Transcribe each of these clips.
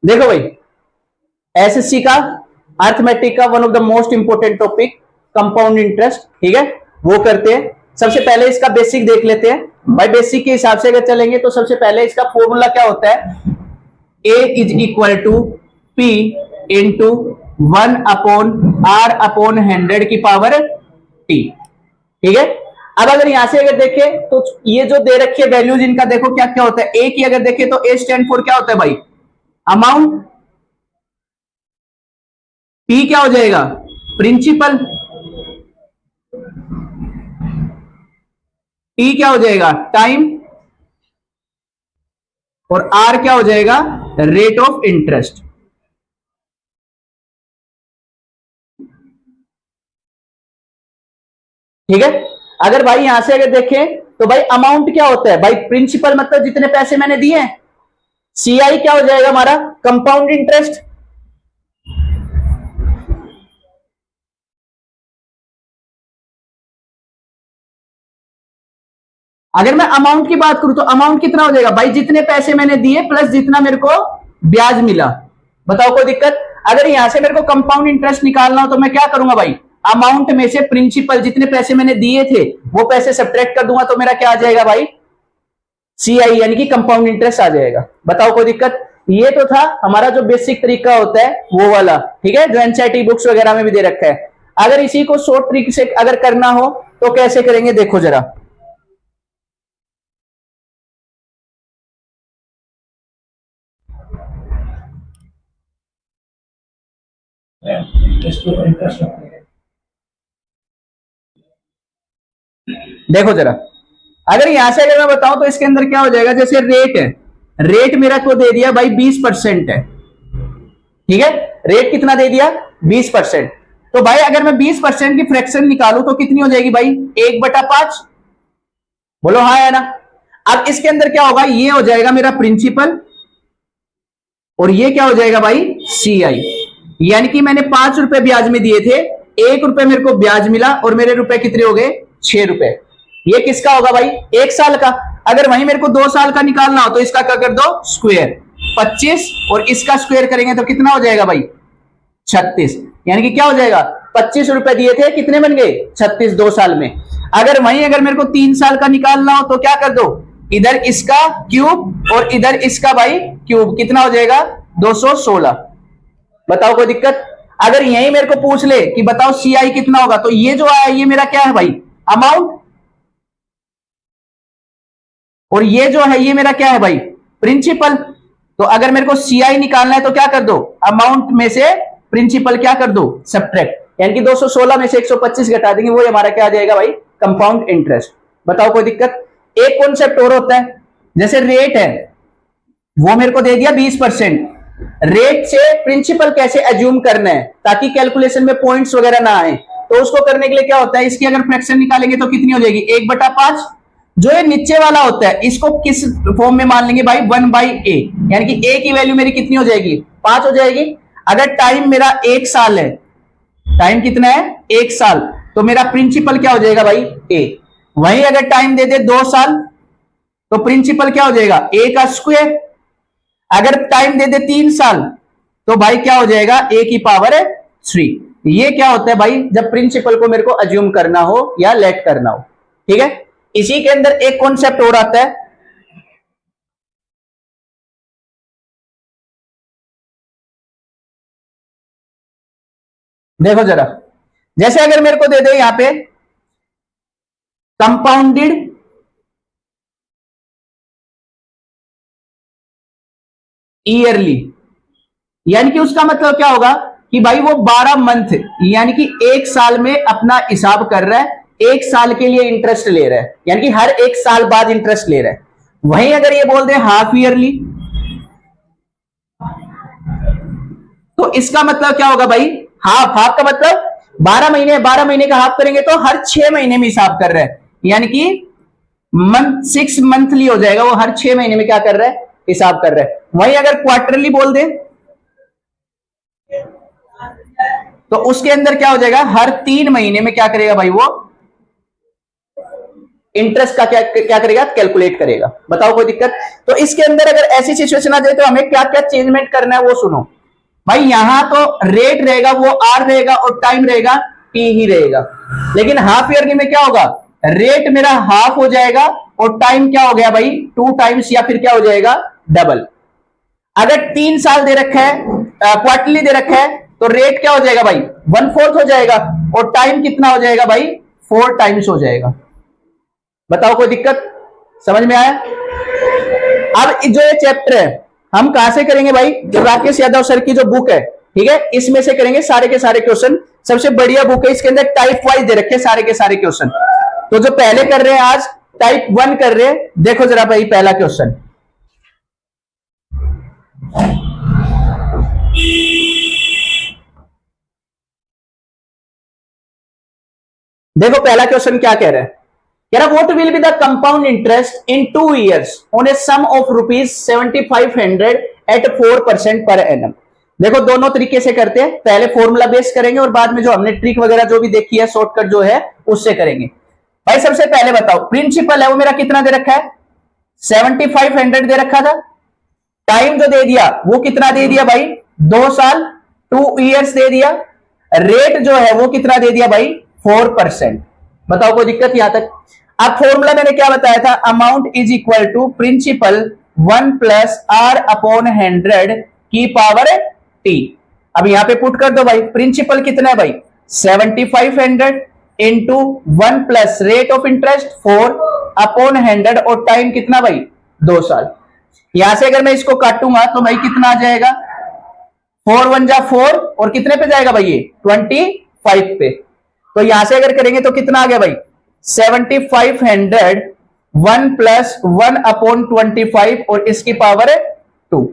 देखो भाई, एसएससी का अर्थमेटिक का one of the most important topic compound interest, ठीक है, वो करते हैं। सबसे पहले इसका बेसिक देख लेते हैं भाई। बेसिक के हिसाब से अगर चलेंगे तो सबसे पहले इसका फॉर्मूला क्या होता है, A is equal to P into 1/r/100 की पावर टी, ठीक है। अब अगर यहां से अगर देखें तो ये जो दे रखी है वैल्यूज, इनका देखो क्या क्या होता है। ए की अगर देखें तो ए स्टैंड फॉर क्या होता है भाई, अमाउंट। पी क्या हो जाएगा, प्रिंसिपल। टी क्या हो जाएगा, टाइम। और आर क्या हो जाएगा, रेट ऑफ इंटरेस्ट। ठीक है। अगर भाई यहां से अगर देखें तो भाई अमाउंट क्या होता है भाई, प्रिंसिपल मतलब जितने पैसे मैंने दिए हैं। सीआई क्या हो जाएगा हमारा, कंपाउंड इंटरेस्ट। अगर मैं अमाउंट की बात करूं तो अमाउंट कितना हो जाएगा भाई, जितने पैसे मैंने दिए प्लस जितना मेरे को ब्याज मिला। बताओ कोई दिक्कत। अगर यहां से मेरे को कंपाउंड इंटरेस्ट निकालना हो तो मैं क्या करूंगा भाई, अमाउंट में से प्रिंसिपल जितने पैसे मैंने दिए थे वो पैसे सब्ट्रैक्ट कर दूंगा, तो मेरा क्या आ जाएगा भाई, सीआई यानी कि कंपाउंड इंटरेस्ट आ जाएगा। बताओ कोई दिक्कत। ये तो था हमारा जो बेसिक तरीका होता है वो वाला, ठीक है, जो एनसीईआरटी बुक्स वगैरह में भी दे रखा है। अगर इसी को शॉर्ट ट्रिक से अगर करना हो तो कैसे करेंगे, देखो जरा। देखो जरा, अगर यहां से अगर मैं बताऊं तो इसके अंदर क्या हो जाएगा, जैसे रेट है, रेट मेरा को दे दिया भाई 20% है, ठीक है। रेट कितना दे दिया, 20%। तो भाई अगर मैं 20% की फ्रैक्शन निकालू तो कितनी हो जाएगी भाई, 1/5। बोलो हाँ है ना। अब इसके अंदर क्या होगा, ये हो जाएगा मेरा प्रिंसिपल और ये क्या हो जाएगा भाई, सीआई। यानी कि मैंने 5 रुपए ब्याज में दिए थे, 1 रुपए मेरे को ब्याज मिला और मेरे रुपए कितने हो गए, 6 रुपए। ये किसका होगा भाई, 1 साल का। अगर वहीं मेरे को 2 साल का निकालना हो तो इसका क्या कर दो, स्क्वायर 25 और इसका स्क्वायर करेंगे तो कितना हो जाएगा भाई, 36। यानी कि क्या हो जाएगा, 25 रुपए दिए थे, कितने बन गए, 36 2 साल में। अगर वहीं अगर मेरे को 3 साल का निकालना हो तो क्या कर दो, इधर इसका क्यूब और इधर इसका भाई क्यूब, कितना हो जाएगा 216। बताओ कोई दिक्कत। अगर यही मेरे को पूछ ले कि बताओ सीआई कितना होगा, तो ये जो आया ये मेरा क्या है भाई, अमाउंट। और ये जो है ये मेरा क्या है भाई, प्रिंसिपल। तो अगर मेरे को सीआई निकालना है तो क्या कर दो, अमाउंट में से प्रिंसिपल क्या कर दो, सब्ट्रैक्ट। यानी कि 216 में से 125 घटा देंगे, वो हमारा क्या आ जाएगा भाई, कंपाउंड इंटरेस्ट। बताओ कोई दिक्कत। एक कॉन्सेप्ट और होता है, जैसे रेट है वो मेरे को दे दिया 20%। रेट से प्रिंसिपल कैसे एज्यूम करना है ताकि कैलकुलेशन में पॉइंट्स वगैरह ना आए, तो उसको करने के लिए क्या होता है, इसकी अगर फ्रैक्शन निकालेंगे तो कितनी हो जाएगी, 1/5। जो ये नीचे वाला होता है इसको किस फॉर्म में मान लेंगे भाई, 1/a। यानी कि a की वैल्यू मेरी कितनी हो जाएगी, 5 हो जाएगी। अगर टाइम मेरा 1 साल है, टाइम कितना है, 1 साल, तो मेरा प्रिंसिपल क्या हो जाएगा भाई, a। वहीं अगर टाइम दे दे 2 साल तो प्रिंसिपल क्या हो जाएगा, a का स्क्वायर। अगर टाइम दे दे 3 साल तो भाई क्या हो जाएगा, a की पावर 3। ये क्या होता है भाई, जब प्रिंसिपल को मेरे को अज्यूम करना हो या लेट करना हो, ठीक है। इसी के अंदर एक कॉन्सेप्ट और आता है, देखो जरा। जैसे अगर मेरे को दे दे यहां पे कंपाउंडेड ईयरली, यानी कि उसका मतलब क्या होगा कि भाई वो 12 मंथ यानी कि 1 साल में अपना हिसाब कर रहा है, 1 साल के लिए इंटरेस्ट ले रहा है, यानी कि हर 1 साल बाद इंटरेस्ट ले रहा है। वहीं अगर ये बोल दे हाफ ईयरली तो इसका मतलब क्या होगा भाई, हाफ। हाफ का मतलब 12 महीने, 12 महीने का हाफ करेंगे तो हर 6 महीने में हिसाब कर रहा है, यानी कि मंथ 6 मंथली हो जाएगा, वो हर 6 महीने में क्या कर रहा है, हिसाब कर रहा है। वहीं अगर क्वार्टरली बोल दे तो उसके अंदर क्या हो जाएगा, हर 3 महीने में क्या करेगा भाई, वो इंटरेस्ट का क्या क्या करेगा, कैलकुलेट करेगा। बताओ कोई दिक्कत? तो इसके अंदर अगर ऐसी सिचुएशन आ जाए तो हमें क्या क्या चेंजमेंट करना है वो सुनो भाई। यहां तो रेट रहेगा वो आर रहेगा और टाइम रहेगा टी ही रहेगा, लेकिन हाफ ईयरली में क्या होगा, रेट मेरा हाफ हो जाएगा और टाइम क्या हो गया भाई 2 टाइम्स या फिर क्या हो जाएगा डबल। अगर 3 साल दे रखा है, क्वार्टरली दे रखा है, तो रेट क्या हो जाएगा भाई 1/4 हो जाएगा और टाइम कितना हो जाएगा भाई 4 टाइम्स हो जाएगा। बताओ कोई दिक्कत? समझ में आया? अब जो ये चैप्टर है हम कहां से करेंगे भाई, जो राकेश यादव सर की जो बुक है, ठीक है, इसमें से करेंगे सारे के सारे क्वेश्चन। सबसे बढ़िया बुक है, इसके अंदर टाइप वाइज दे रखे सारे के सारे क्वेश्चन। तो जो पहले कर रहे हैं आज टाइप 1 कर रहे हैं, देखो जरा भाई पहला क्वेश्चन। देखो पहला क्वेश्चन क्या कह रहा है, कह रहा what will be the compound interest in 2 years on a sum of ₹7500 at 4% per annum. देखो दोनों तरीके से करते हैं, पहले फॉर्मूला बेस करेंगे और बाद में जो हमने ट्रिक वगैरह जो भी देखी है शॉर्टकट जो है उससे करेंगे। भाई सबसे पहले बताओ प्रिंसिपल है वो मेरा कितना दे रखा है 7500 दे रखा था, टाइम जो दे दिया वो कितना दे दिया भाई 2 साल 2 years दे दिया, रेट जो है वो कितना दे दिया भाई 4%। बताओ कोई दिक्कत यहां तक? अब फॉर्मूला मैंने क्या बताया था, amount is equal to principal 1 plus R upon 100 की पावर टी। अब यहां पे पुट कर दो भाई, प्रिंसिपल कितना है भाई 7500 into 1 plus rate of interest 4 upon 100 और टाइम कितना भाई 2 साल। यहां से अगर मैं इसको काटूंगा तो भाई कितना आ जाएगा 4 1 जा 4 और कितने पे जाएगा भाई ये 25 पे। तो यहां से अगर करेंगे तो कितना आ गया भाई 7500 1 प्लस 1 अपॉन 25 और इसकी पावर है 2।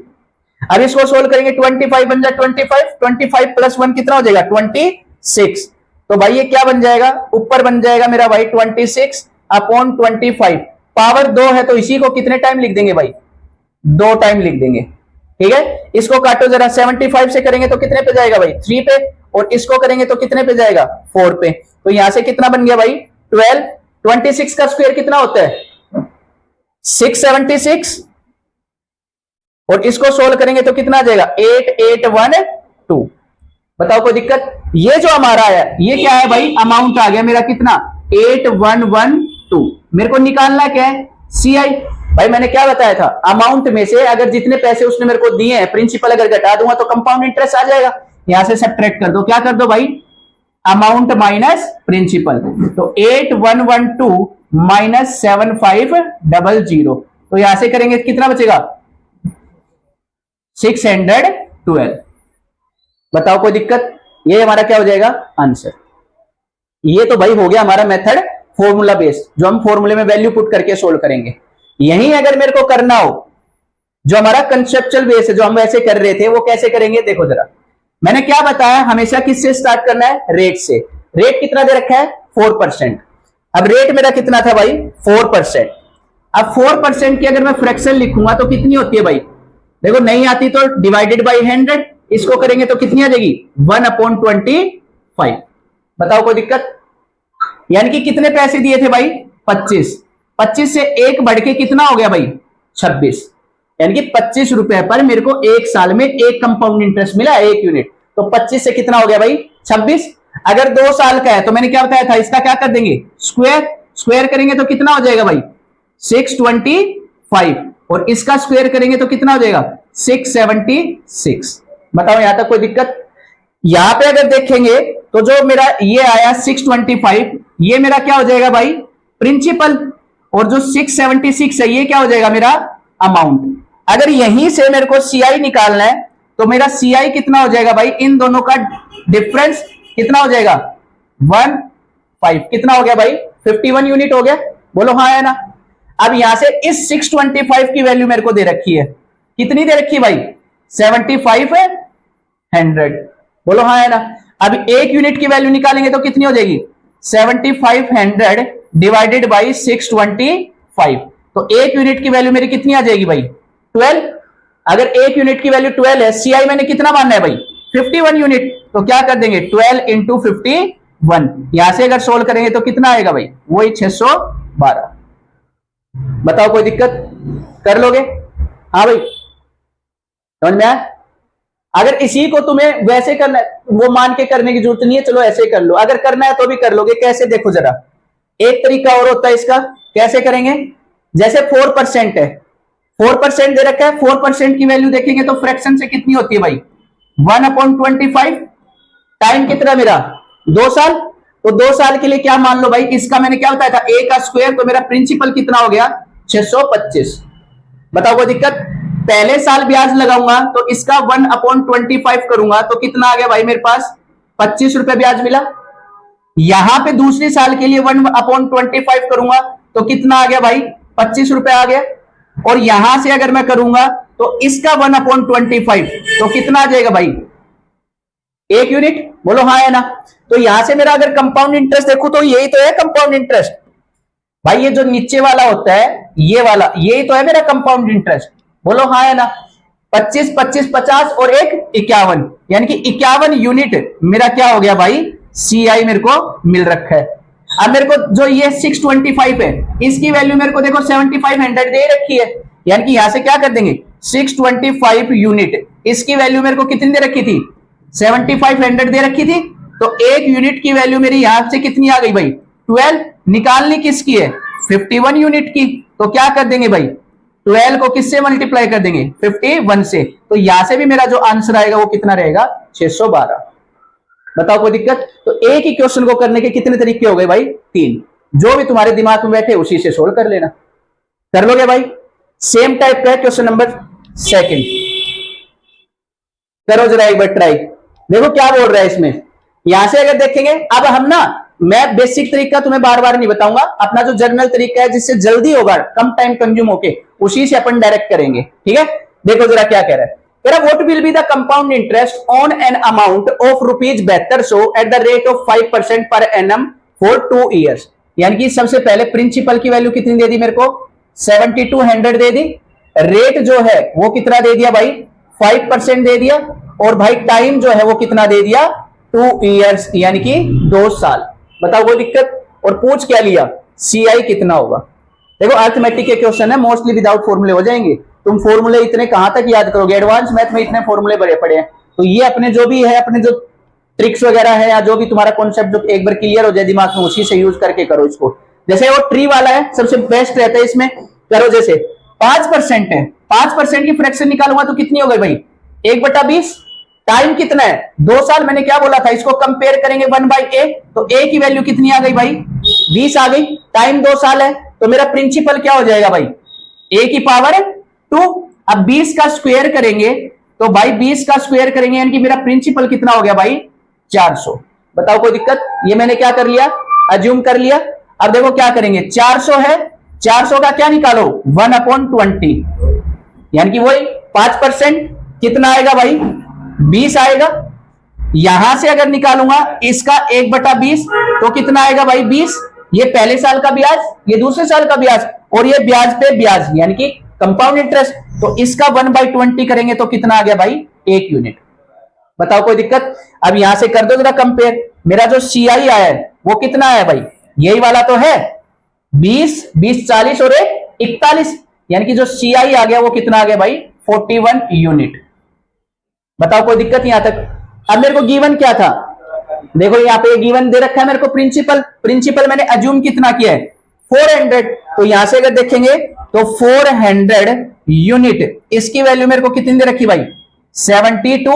अब इसको सोल्व करेंगे 25 बन जाए 25 प्लस 1 कितना हो जाएगा 26। तो भाई ये क्या बन जाएगा, ऊपर बन जाएगा मेरा भाई 26 अपॉन 25, पावर 2 है तो इसी को कितने टाइम लिख देंगे भाई 2 टाइम लिख देंगे। ठीक है, इसको काटो जरा, 75 से करेंगे तो कितने पे जाएगा भाई 3 पे और इसको करेंगे तो कितने पे जाएगा 4 पे। तो यहां से कितना बन गया भाई 12। 26 का स्क्वायर कितना होता है 676 और इसको सोल्व करेंगे तो कितना आ जाएगा 8812। बताओ कोई दिक्कत? ये जो हमारा है ये क्या है भाई अमाउंट आ गया मेरा कितना 8112। मेरे को निकालना क्या है सीआई। भाई मैंने क्या बताया था, अमाउंट में से अगर जितने पैसे उसने मेरे को दिए हैं प्रिंसिपल अगर घटा दूंगा तो कंपाउंड इंटरेस्ट आ जाएगा। यहां से सब्ट्रैक्ट कर दो, क्या कर दो भाई अमाउंट माइनस प्रिंसिपल। तो 8112 माइनस 7500, तो यहां से करेंगे कितना बचेगा 612। बताओ कोई दिक्कत? ये हमारा क्या हो जाएगा आंसर। ये तो भाई हो गया हमारा मेथड फॉर्मूला बेस्ड, जो हम फॉर्मूले में वैल्यू पुट करके सोल्व करेंगे। यही अगर मेरे को करना हो जो हमारा कंसेप्चुअल बेस है जो हम वैसे कर रहे थे वो कैसे करेंगे, देखो जरा मैंने क्या बताया, हमेशा किससे स्टार्ट करना है रेट से। रेट कितना दे रखा है 4%। अब रेट मेरा कितना था भाई 4%। अब 4% की अगर मैं फ्रैक्शन लिखूंगा तो कितनी होती है भाई, देखो नहीं आती तो डिवाइडेड बाई 100, इसको करेंगे तो कितनी आ जाएगी 1/25। बताओ कोई दिक्कत? यानी कि कितने पैसे दिए थे भाई 25 से एक बढ़ के कितना हो गया भाई 26, यानी कि 25 रुपए पर मेरे को एक साल में एक कंपाउंड इंटरेस्ट मिला 1 यूनिट। तो 25 से कितना हो गया भाई 26। अगर 2 साल का है तो मैंने क्या बताया था इसका क्या कर देंगे स्क्वायर करेंगे तो कितना हो जाएगा भाई 625 और इसका स्क्वायर करेंगे तो कितना हो जाएगा 676। बताओ यहां तक कोई दिक्कत? यहां पे अगर देखेंगे तो जो मेरा ये आया 625 ये मेरा क्या हो जाएगा भाई प्रिंसिपल और जो 676 है ये क्या हो जाएगा मेरा अमाउंट। अगर यहीं से मेरे को सीआई निकालना है तो मेरा सीआई कितना हो जाएगा भाई, इन दोनों का डिफरेंस कितना हो जाएगा 15। कितना हो गया भाई 51 यूनिट हो गया। बोलो हाँ है ना। अब यहां से इस 625 की वैल्यू मेरे को दे रखी है, कितनी दे रखी है भाई 7500। बोलो हाँ है ना। अब 1 यूनिट की वैल्यू निकालेंगे तो कितनी हो जाएगी 7500 डिवाइडेड बाई 625। तो 1 यूनिट की वैल्यू मेरी कितनी आ जाएगी भाई 12। अगर 1 यूनिट की वैल्यू 12 है, सीआई मैंने कितना मानना है भाई 51 यूनिट, तो क्या कर देंगे 12 × 51। यहां से अगर सोल्व करेंगे तो कितना आएगा भाई वही 612। बताओ कोई दिक्कत, कर लोगे? हाँ भाई, समझ में आया? अगर इसी को तुम्हें वैसे करना है, वो मान के करने की जरूरत नहीं है, चलो ऐसे कर लो, अगर करना है तो भी कर लोगे। कैसे, देखो जरा, एक तरीका और होता है इसका। कैसे करेंगे? जैसे 4% है, 4% दे रखा है, 4% की वैल्यू देखेंगे तो फ्रैक्शन से कितनी होती है भाई? 1/25। टाइम कितना मेरा? 2 साल। तो 2 साल के लिए क्या मान लो भाई, इसका मैंने क्या बताया था, ए का स्क्वायर, तो मेरा प्रिंसिपल कितना हो गया? 625। बताओ कोई दिक्कत? पहले साल ब्याज लगाऊंगा तो इसका 1/25 करूंगा तो कितना आ गया भाई मेरे पास? 25 रुपए ब्याज मिला। यहां पे दूसरे साल के लिए 1/25 करूंगा तो कितना आ गया भाई? 25 रुपए आ गया। और यहां से अगर मैं करूंगा तो इसका 1/25 तो कितना आ जाएगा भाई? 1 यूनिट। बोलो हाँ है ना? तो यहां से मेरा अगर कंपाउंड इंटरेस्ट देखो तो यही तो है कंपाउंड इंटरेस्ट भाई। ये जो नीचे वाला होता है, ये वाला, यही तो है मेरा कंपाउंड इंटरेस्ट। बोलो हाँ है ना? 25, 25, 50 और एक 51, यानी कि 51 यूनिट मेरा क्या हो गया भाई? सीआई मेरे को मिल रखा है। अब मेरे को जो ये 625 है, इसकी वैल्यू मेरे को देखो 7500 दे रखी है, यानी कि यहां से क्या कर देंगे? 625 यूनिट, इसकी वैल्यू मेरे को कितनी दे रखी थी? 7500 दे रखी थी। तो 1 यूनिट की वैल्यू मेरी यहां से कितनी आ गई भाई? 12। निकालनी किसकी है? 51 यूनिट की। तो क्या कर देंगे भाई? 12 को किससे मल्टीप्लाई कर देंगे? 51 से। तो यहां से भी मेरा जो आंसर आएगा वो कितना रहेगा? 612। बताओ कोई दिक्कत? तो एक ही क्वेश्चन को करने के कितने तरीके हो गए भाई? 3। जो भी तुम्हारे दिमाग में बैठे उसी से सोल्व कर लेना। कर लोगे भाई? सेम टाइप का क्वेश्चन नंबर 2। करो जरा एक बार ट्राई, देखो क्या बोल रहा है इसमें। यहां से अगर देखेंगे, अब हम ना, मैं बेसिक तरीका तुम्हें बार बार नहीं बताऊंगा, अपना जो जनरल तरीका है जिससे जल्दी होगा, कम टाइम कंज्यूम होके, उसी से अपन डायरेक्ट करेंगे। ठीक है, देखो जरा क्या कह रहा है। कह रहा what will be the compound interest on an amount of ₹7200 at the rate of 5% per annum for 2 years. यानी कि सबसे पहले प्रिंसिपल की वैल्यू कितनी दे दी मेरे को? 7200 दे दी। रेट जो है वो कितना दे दिया भाई? 5% दे दिया। और भाई टाइम जो है वो कितना दे दिया? 2 ईयर्स, यानी कि 2 साल। बताओ कोई दिक्कत? और पूछ क्या लिया? सीआई कितना होगा। देखो अर्थमेटिक के क्वेश्चन है, मोस्टली विदाउट फॉर्मूले हो जाएंगे। तुम फॉर्मूले इतने कहां तक याद करोगे? एडवांस मैथ में इतने फॉर्मूले बड़े पड़े हैं। तो ये अपने जो भी है, अपने जो ट्रिक्स वगैरह है, या जो भी तुम्हारा कॉन्सेप्ट जो एक बार क्लियर हो जाए दिमाग में, उसी से यूज करके करो इसको। जैसे वो ट्री वाला है, सबसे बेस्ट रहता है इसमें। करो जैसे 5% है, 5% की फ्रैक्शन निकालूंगा तो कितनी हो गई भाई? 1/20। टाइम कितना है? 2 साल। मैंने क्या बोला था, इसको कंपेयर करेंगे 1/a, तो a की वैल्यू कितनी आ गई भाई? 20 आ गई। टाइम 2 साल है, तो मेरा प्रिंसिपल क्या हो जाएगा भाई? a की पावर 2। अब 20 का स्क्वायर करेंगे तो भाई 20 का स्क्वायर करेंगे, यानी कि मेरा प्रिंसिपल कितना हो गया भाई? 400। बताओ कोई दिक्कत? ये मैंने क्या कर लिया? अज्यूम कर लिया। अब देखो क्या करेंगे, 400 है, 400 का क्या निकालो? 1/20, यानी कि वही 5%। कितना आएगा भाई? 20 आएगा। यहां से अगर निकालूंगा इसका 1/20 तो कितना आएगा भाई? 20। ये पहले साल का ब्याज, ये दूसरे साल का ब्याज, और ये ब्याज पे ब्याज, यानी कि कंपाउंड इंटरेस्ट। तो इसका 1/20 करेंगे तो कितना आ गया भाई? 1 यूनिट। बताओ कोई दिक्कत? अब यहां से कर दो जरा कंपेयर। मेरा जो सीआई आया है वो कितना है भाई? यही वाला तो है, 20, 20, 40 और 41, यानी कि जो सीआई आ गया वो कितना आ गया भाई? 41 यूनिट। बताओ कोई दिक्कत यहां तक? अब मेरे को गिवन क्या था? देखो यहाँ पे गिवन दे रखा है मेरे को प्रिंसिपल। प्रिंसिपल मैंने अज्यूम कितना किया है? 400। तो यहां से अगर देखेंगे तो 400 यूनिट, इसकी वैल्यू मेरे को कितनी दे रखी भाई? 7200।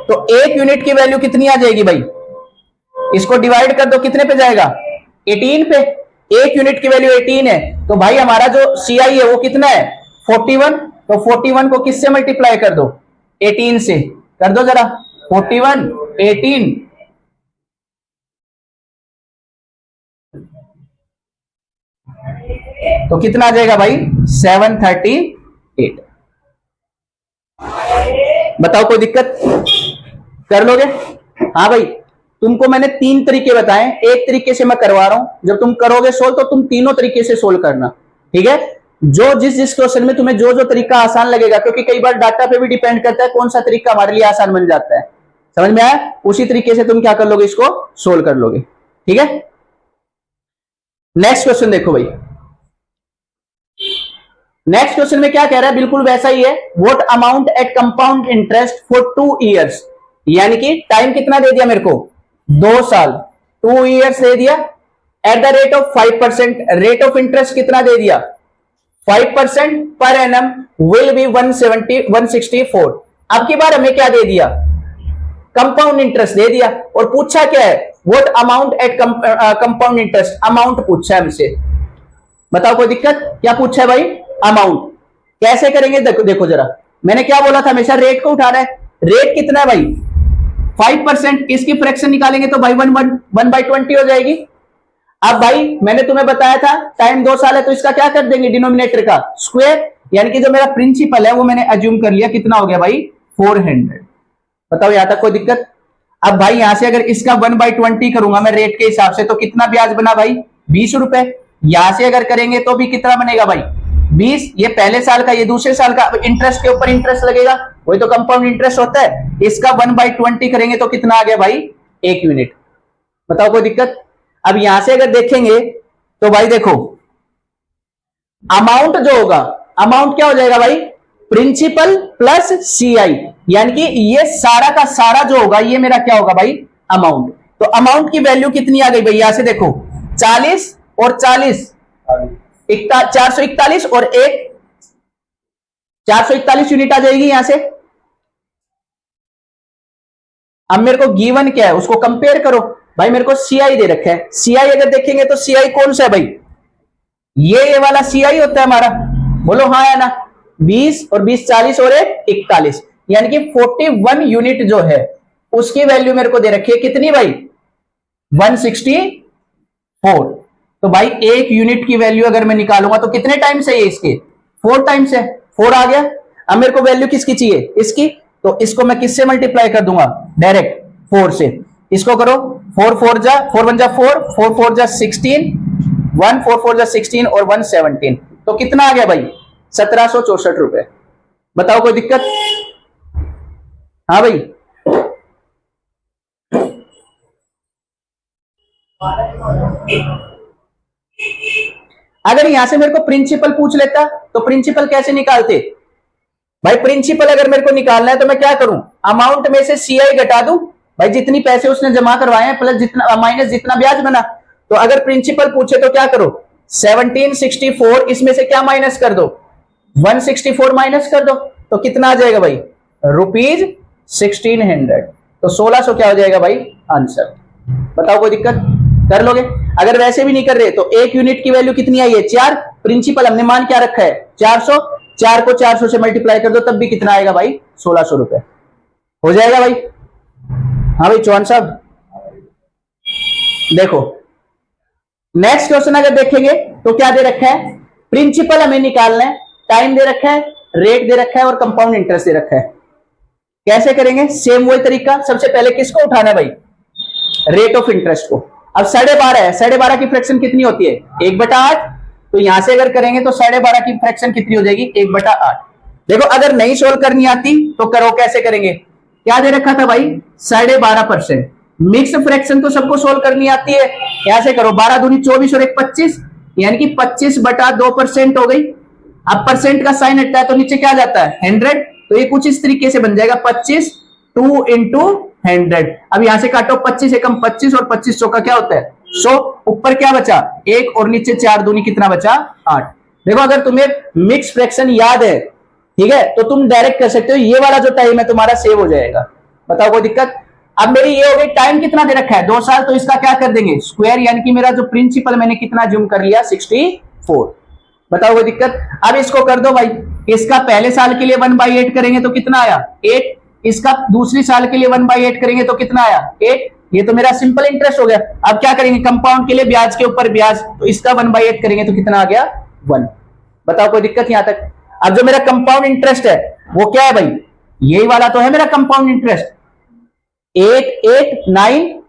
तो 1 यूनिट की वैल्यू कितनी आ जाएगी भाई? इसको डिवाइड कर दो, कितने पे जाएगा? 18 पे। 1 यूनिट की वैल्यू 18 है, तो भाई हमारा जो सीआई है वो कितना है? 41। तो 41 को किससे मल्टीप्लाई कर दो? 18 से। कर दो जरा, 41, 18, तो कितना आ जाएगा भाई? 738। बताओ कोई दिक्कत? कर लोगे? हाँ भाई, तुमको मैंने 3 तरीके बताए, एक तरीके से मैं करवा रहा हूं। जब तुम करोगे सोल्व तो तुम तीनों तरीके से सोल्व करना। ठीक है, जो जिस क्वेश्चन में तुम्हें जो तरीका आसान लगेगा, क्योंकि कई बार डाटा पे भी डिपेंड करता है कौन सा तरीका हमारे लिए आसान बन जाता है। समझ में आया? उसी तरीके से तुम क्या कर लोगे, इसको सोल्व कर लोगे। ठीक है, नेक्स्ट क्वेश्चन देखो भाई। नेक्स्ट क्वेश्चन में क्या कह रहा है, बिल्कुल वैसा ही है। What amount at compound interest for 2 years, यानी कि टाइम कितना दे दिया मेरे को, 2 साल, 2 ईयर्स दे दिया, at the rate of 5%, rate of interest कितना दे दिया, 5% पर एनम विल बी 164। अब की बार हमें क्या दे दिया, कंपाउंड इंटरेस्ट दे दिया, और पूछा क्या है, what amount at compound interest, amount पूछा है हमसे। बताओ कोई दिक्कत, क्या पूछा है भाई, अमाउंट। कैसे करेंगे, देखो देखो जरा, मैंने क्या बोला था, हमेशा रेट को उठाना है। रेट कितना है भाई, 5%, इसकी फ्रैक्शन निकालेंगे तो भाई 1/20 हो जाएगी। अब भाई मैंने तुम्हें बताया था टाइम 2 साल है, तो इसका क्या कर देंगे, डिनोमिनेटर का स्क्वायर, यानी कि जो मेरा प्रिंसिपल है वो मैंने अज्यूम कर लिया, कितना हो गया भाई, 400। बताओ यहां तक कोई दिक्कत। अब भाई यहां से अगर इसका 1/20 करूंगा मैं रेट के हिसाब से, तो कितना ब्याज बना भाई, 20 रुपए। यहां से अगर करेंगे तो भी कितना बनेगा भाई, 20। ये पहले साल का, ये दूसरे साल का, इंटरेस्ट के ऊपर इंटरेस्ट लगेगा, वही तो कंपाउंड इंटरेस्ट होता है। इसका 1/20 करेंगे तो कितना आ गया भाई, 1 यूनिट। बताओ कोई दिक्कत। अब यहां से अगर देखेंगे तो भाई देखो, अमाउंट जो होगा, अमाउंट क्या हो जाएगा भाई, प्रिंसिपल प्लस सीआई, यानी कि ये सारा का सारा जो होगा ये मेरा क्या होगा भाई, अमाउंट। तो अमाउंट की वैल्यू कितनी आ गई भाई, यहां से देखो 40 और 40, 441 और 1, 441 यूनिट आ जाएगी यहां से। अब मेरे को गिवन क्या है उसको कंपेयर करो। भाई मेरे को सीआई दे रखा है, सीआई अगर देखेंगे तो सीआई कौन सा है भाई, ये वाला सीआई होता है हमारा, बोलो हाँ या ना। 20 और 20 40 और 1 41, यानी कि 41 यूनिट जो है उसकी वैल्यू मेरे को दे रखी है कितनी भाई, 164। तो भाई 1 यूनिट की वैल्यू अगर मैं निकालूंगा तो कितने टाइम्स है ये इसके, 4 टाइम्स है, 4 आ गया। अब मेरे को वैल्यू किसकी चाहिए, इसकी, तो इसको मैं किससे मल्टीप्लाई कर दूंगा, डायरेक्ट 4 से। इसको करो, 4 4 जा 4 1 जा 4, 4 4 जा 16, 1 4 4 जा 16 और 1 17, तो कितना आ गया भाई, 1764 रुपए। बताओ कोई दिक्कत। हाँ भाई, अगर यहां से मेरे को प्रिंसिपल पूछ लेता तो प्रिंसिपल कैसे निकालते भाई, प्रिंसिपल अगर मेरे को निकालना है तो मैं क्या करूं, अमाउंट में से सीआई घटा दूं, भाई जितनी पैसे उसने जमा करवाए हैं प्लस जितना माइनस जितना ब्याज बना। तो अगर प्रिंसिपल पूछे तो क्या करो, 1764 इसमें से क्या माइनस कर दो, 164 माइनस कर दो, तो कितना आ जाएगा भाई, ₹1600। तो 1600 क्या हो जाएगा भाई, आंसर। बताओ कोई दिक्कत, कर लोगे। अगर वैसे भी नहीं कर रहे तो 1 यूनिट की वैल्यू कितनी आई है, 4, प्रिंसिपल हमने मान क्या रखा है 400, 4 को 400 से मल्टीप्लाई कर दो तब भी कितना आएगा भाई, 1600 रुपए। हो जाएगा भाई। हाँ भाई चौहान साहब, देखो नेक्स्ट क्वेश्चन अगर देखेंगे तो क्या दे रखा है, प्रिंसिपल हमें निकालना है, टाइम दे रखा है, रेट दे रखा है और कंपाउंड इंटरेस्ट दे रखा है। कैसे करेंगे, सेम वही तरीका। सबसे पहले किसको उठाना है भाई, रेट ऑफ इंटरेस्ट को। अब 12.5 है, 12.5 की फ्रैक्शन कितनी होती है, 1/8। तो यहां से अगर करेंगे तो 12.5 की फ्रैक्शन कितनी हो जाएगी, 1/8। देखो अगर नहीं सोल्व करनी आती तो करो, कैसे करेंगे, क्या दे रखा था भाई, 12.5%। मिक्स फ्रैक्शन तो सबको सोल्व करनी आती है, कैसे करो, 12 दूनी 24 और 1 25, यानी कि 25/2% हो गई। अब परसेंट का साइन हटता है तो नीचे क्या जाता है, 100। तो ये कुछ इस तरीके से बन जाएगा, 25 2 into 100। अब यहां से काटो, 25 एकम 25 और 25 चौका क्या होता है 100, ऊपर क्या बचा 1 और नीचे 4 दूनी कितना बचा 8। देखो अगर तुम्हें मिक्स फ्रैक्शन याद है, ठीक है, तो तुम डायरेक्ट कर सकते हो, ये वाला जो टाइम है तुम्हारा सेव हो जाएगा। बताओ कोई दिक्कत। अब मेरी ये हो गई, टाइम कितना दे रखा है 2 साल, तो इसका क्या कर देंगे स्क्वायर, यानी कि मेरा जो प्रिंसिपल मैंने कितना जूम कर लिया 64। बताओ कोई दिक्कत। अब इसको कर दो भाई, इसका पहले साल के लिए 1/8 करेंगे तो कितना आया 8, इसका दूसरी साल के लिए 1/8 करेंगे तो कितना आया 8। ये तो मेरा सिंपल इंटरेस्ट हो गया। अब क्या करेंगे, कंपाउंड के लिए ब्याज के ऊपर ब्याज, तो इसका 1/8 करेंगे तो कितना आ गया 1। बताओ कोई दिक्कत यहां तक। अब जो मेरा कंपाउंड इंटरेस्ट है वो क्या है भाई, यही वाला तो है मेरा कंपाउंड इंटरेस्ट, 8 8 9,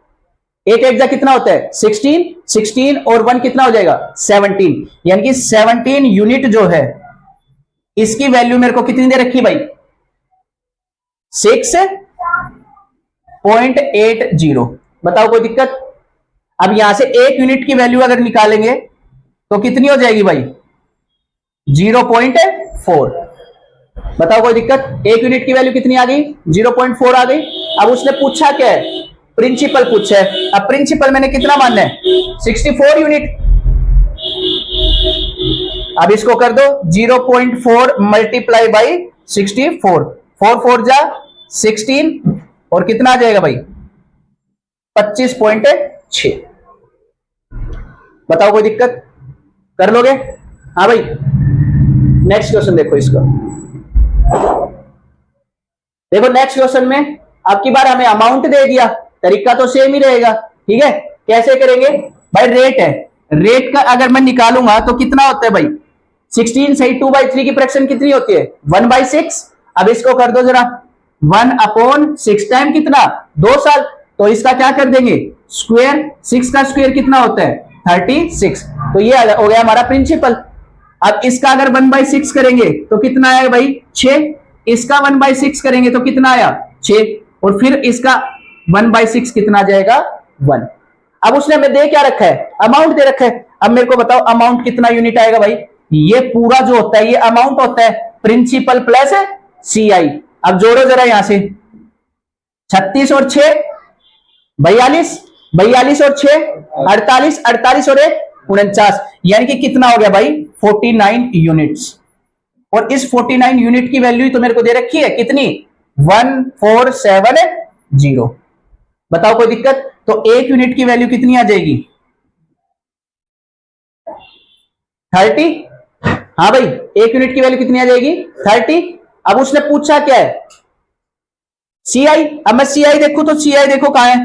8 8 जा कितना होता है 16, 16 और 1 कितना हो जाएगा 17, यानी कि 17 यूनिट जो है इसकी वैल्यू मेरे को कितनी दे रखी भाई 6.80। बताओ कोई दिक्कत। अब यहां से 1 यूनिट की वैल्यू अगर निकालेंगे तो कितनी हो जाएगी भाई, 0.4। बताओ कोई दिक्कत? एक यूनिट की वैल्यू कितनी आ गई? 0.4 आ गई। अब उसने पूछा क्या है? प्रिंसिपल पूछा है। अब प्रिंसिपल मैंने कितना मानना है? 64 यूनिट। अब इसको कर दो 0.4 मल्टीप्लाई बाई 64, 4 4 जा 16 और कितना आ जाएगा भाई? 25.6। बताओ कोई दिक्कत? कर लोगे? हाँ भाई। नेक्स्ट क्वेश्चन देखो इसका। देखो नेक्स्ट क्वेश्चन में आपकी बार हमें अमाउंट दे दिया, तरीका तो सेम ही रहेगा। ठीक है, कैसे करेंगे भाई? रेट है, रेट का अगर मैं निकालूंगा तो कितना होता है भाई? 16 सही 2/3 की फ्रैक्शन कितनी होती है? 1/6। अब इसको कर दो जरा, 1/6 टाइम कितना? 2 साल। तो इसका क्या कर देंगे? स्क्वायर। 6 का स्क्वायर कितना होता है? 36। तो ये हो गया हमारा प्रिंसिपल। अब इसका अगर 1/6 करेंगे तो कितना आएगा भाई? 6। इसका 1/6 करेंगे तो कितना आया? 6। और फिर इसका 1/6 कितना जाएगा? 1। अब उसने हमें दे क्या रखा है? अमाउंट दे रखा है। अब मेरे को बताओ अमाउंट कितना यूनिट आएगा भाई? ये पूरा जो होता है ये अमाउंट होता है, प्रिंसिपल प्लस CI। अब जोड़ो जरा यहां से, 36 और 6 42, 42 और 6 48, 48 और 1 49, यानी कि कितना हो गया भाई? 49 यूनिट्स। और इस 49 यूनिट की वैल्यू तो मेरे को दे रखी है कितनी? 1470। बताओ कोई दिक्कत? तो एक यूनिट की वैल्यू कितनी आ जाएगी? 30। हाँ भाई, एक यूनिट की वैल्यू कितनी आ जाएगी? 30। अब उसने पूछा क्या है? CI। अब मैं CI देखूं तो CI देखो कहां है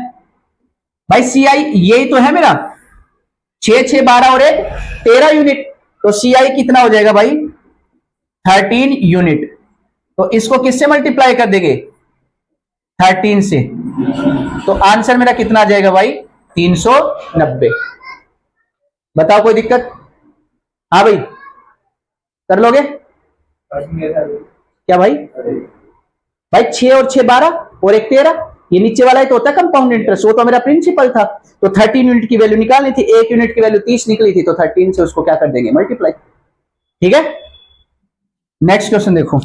भाई? CI यही तो है मेरा, 6 6 12 और 1 13 यूनिट। तो CI कितना हो जाएगा भाई? 13 यूनिट। तो इसको किससे मल्टीप्लाई कर देंगे? 13 से। तो आंसर मेरा कितना आ जाएगा भाई? 390। बताओ कोई दिक्कत? हाँ भाई, कर लोगे क्या भाई? भाई 6 और 6 12 और 1 13, ये नीचे वाला ही तो होता है कंपाउंड इंटरेस्ट। वो तो मेरा प्रिंसिपल था। तो 13 यूनिट की वैल्यू निकालनी थी, एक यूनिट की वैल्यू 30 निकली थी, तो 13 से उसको क्या कर देंगे? मल्टीप्लाई। ठीक है, नेक्स्ट क्वेश्चन देखो।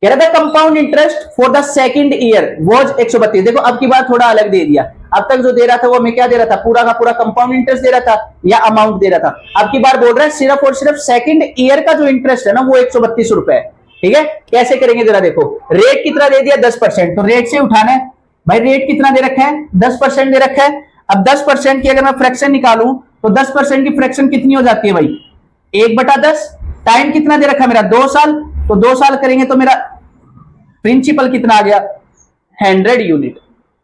कह रहा था compound interest for the second year was 132। देखो अब की बात थोड़ा अलग दे दिया। अब तक जो दे रहा था वो मैं क्या दे रहा था? पूरा का पूरा कंपाउंड इंटरेस्ट दे रहा था या अमाउंट दे रहा था। अब की बार बोल रहा है सिर्फ और सिर्फ सेकंड ईयर का जो इंटरेस्ट है ना वो 132 रुपए है। ठीक है, कैसे करेंगे जरा देखो। रेट कितना दे दिया? 10%। तो रेट से उठाना है भाई। रेट कितना दे रखा है? 10% दे रखा है। अब 10% की अगर मैं फ्रैक्शन निकालूं तो 10% की फ्रैक्शन कितनी हो जाती है भाई? 1/10। टाइम कितना दे रखा है मेरा? 2 साल। तो 2 साल करेंगे तो मेरा प्रिंसिपल कितना आ गया? 100 यूनिट।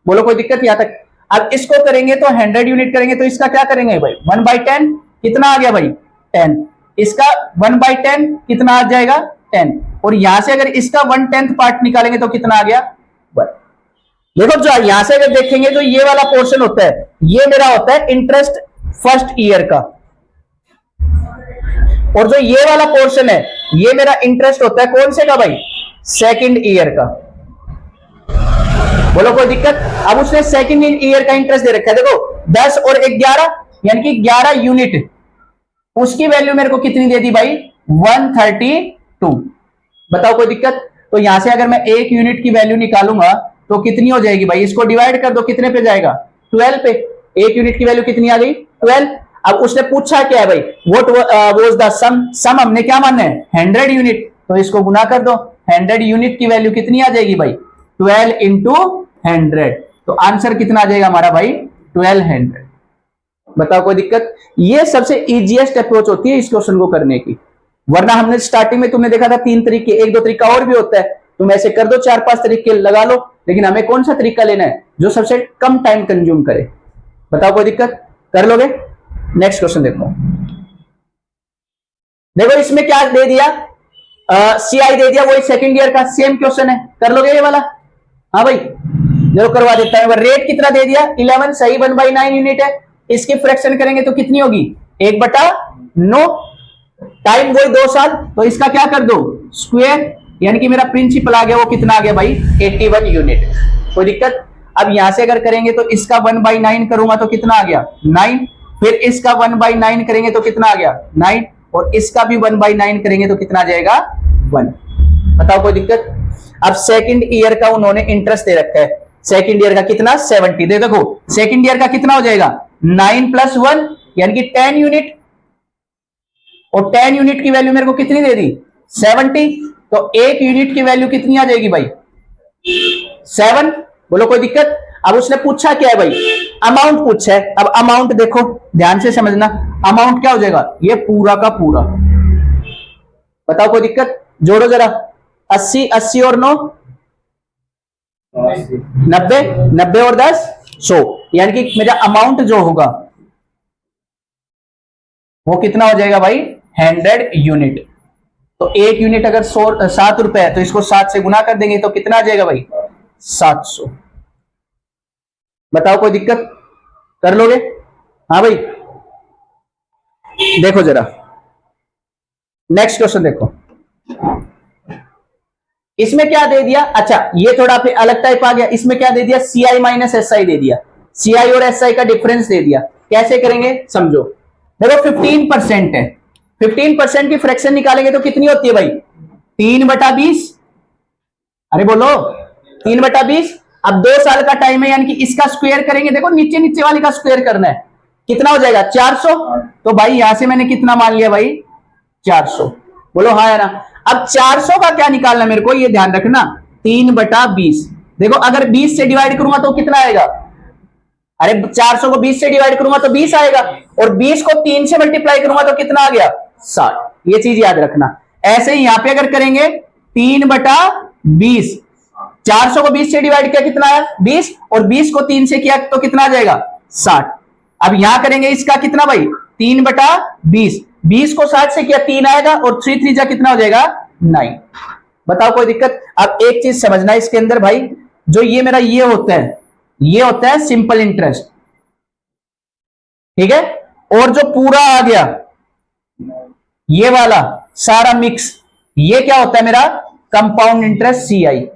बोलो कोई दिक्कत यहां तक? अब इसको करेंगे तो 100 यूनिट करेंगे तो इसका क्या करेंगे भाई? 1/10 कितना आ गया भाई? 10। इसका 1/10 कितना आ जाएगा? 10। और यहां से अगर इसका 1/10 पार्ट निकालेंगे तो कितना आ गया? 1। देखो जो यहां से अगर देखेंगे जो ये वाला पोर्शन होता है ये मेरा होता है इंटरेस्ट फर्स्ट ईयर का, और जो ये वाला पोर्शन है ये मेरा इंटरेस्ट होता है कौन से का भाई? सेकंड ईयर का। बोलो कोई दिक्कत? अब उसने सेकंड ईयर का इंटरेस्ट दे रखा है। देखो 10 और 11 यानी कि 11 यूनिट। उसकी वैल्यू मेरे को कितनी दे दी भाई? 132। बताओ कोई दिक्कत? तो यहां से अगर मैं एक यूनिट की वैल्यू निकालूंगा तो कितनी हो जाएगी भाई? इसको डिवाइड कर दो, कितने पे जाएगा? 12 पे। एक यूनिट की वैल्यू कितनी आ गई? 12। अब उसने पूछा क्या है भाई? व्हाट वाज द सम? सम हमने क्या मानना है? 100 यूनिट। तो इसको गुना कर दो, 100 यूनिट की वैल्यू कितनी आ जाएगी भाई? 12 इंटू 100। तो आंसर कितना आ जाएगा हमारा भाई? 1200। बताओ कोई दिक्कत? ये सबसे इजीएस्ट अप्रोच होती है इस क्वेश्चन को करने की। वरना हमने स्टार्टिंग में तुमने देखा था 3 तरीके, 1 2 तरीका और भी होता है। तुम ऐसे कर दो 4 5 तरीके लगा लो, लेकिन हमें कौन सा तरीका लेना है जो सबसे कम टाइम कंज्यूम करे? बताओ कोई दिक्कत? कर लोगे? नेक्स्ट क्वेश्चन देखो। देखो इसमें क्या दे दिया? CI दे दिया, वही सेकंड ईयर का सेम क्वेश्चन है। कर लोगे ये वाला? हाँ भाई, देखो करवा देता है। रेट कितना दे दिया? 11 सही, 1/9 यूनिट है। इसकी फ्रैक्शन करेंगे तो कितनी होगी? 1/9। टाइम वही 2 साल। तो इसका क्या कर दो? स्क्वायर। यानी कि मेरा प्रिंसिपल आ गया वो कितना आ गया भाई? 81 यूनिट। कोई दिक्कत? अब यहां से अगर करेंगे तो इसका 1/9 करूंगा तो कितना आ गया? 9। फिर इसका 1/9 करेंगे तो कितना आ गया? 9। और इसका भी 1/9 करेंगे तो कितना आ जाएगा 1। बताओ कोई दिक्कत। अब सेकंड ईयर का उन्होंने इंटरेस्ट दे रखा है, सेकंड ईयर का कितना 70। देखो सेकंड ईयर का कितना हो जाएगा 9 + 1 यानी कि 10 यूनिट, और 10 यूनिट की वैल्यू मेरे को कितनी दे दी 70, तो 1 यूनिट की वैल्यू कितनी आ जाएगी भाई 7। बोलो कोई दिक्कत। अब उसने पूछा क्या है भाई, अमाउंट पूछा है। अब अमाउंट देखो ध्यान से समझना, अमाउंट क्या हो जाएगा ये पूरा का पूरा। बताओ कोई दिक्कत, जोड़ो जरा 80 80 और 9 90 90 और 10 100, यानी कि मेरा अमाउंट जो होगा वो कितना हो जाएगा भाई 100 यूनिट। तो 1 यूनिट अगर 7 रुपए है तो इसको 7 से गुना कर देंगे तो कितना आ जाएगा भाई 700। बताओ कोई दिक्कत, कर लोगे। हाँ भाई देखो जरा नेक्स्ट क्वेश्चन देखो, इसमें क्या दे दिया। अच्छा ये थोड़ा फिर अलग टाइप आ गया, इसमें क्या दे दिया CI माइनस SI दे दिया, CI और SI का डिफरेंस दे दिया। कैसे करेंगे समझो। देखो 15% है, 15% की फ्रैक्शन निकालेंगे तो कितनी होती है भाई 3/20। अरे बोलो 3/20। अब 2 साल का टाइम है यानी कि इसका स्क्वायर करेंगे, देखो नीचे नीचे वाले का स्क्वायर करना है, कितना हो जाएगा 400। तो भाई यहां से मैंने कितना मान लिया भाई 400। बोलो हाँ या ना। अब 400 का क्या निकालना मेरे को ये ध्यान रखना 3/20। देखो अगर 20 से डिवाइड करूंगा तो कितना आएगा, अरे 400 को 20 से डिवाइड करूंगा तो 20 आएगा, और 20 को 3 से मल्टीप्लाई करूंगा तो कितना आ गया 60। ये चीज याद रखना। ऐसे ही यहां पे अगर करेंगे 3/20, 400 को 20 से डिवाइड किया कितना आया 20, और 20 को 3 से किया तो कितना आ जाएगा 60। अब यहां करेंगे इसका कितना भाई 3/20, 20 को 60 से किया 3 आएगा, और 3 3 जा कितना हो जाएगा 9। बताओ कोई दिक्कत। अब एक चीज समझना इसके अंदर भाई, जो ये मेरा ये होता है सिंपल इंटरेस्ट, ठीक है, और जो पूरा आ गया ये वाला सारा मिक्स, ये क्या होता है मेरा कंपाउंड इंटरेस्ट CI।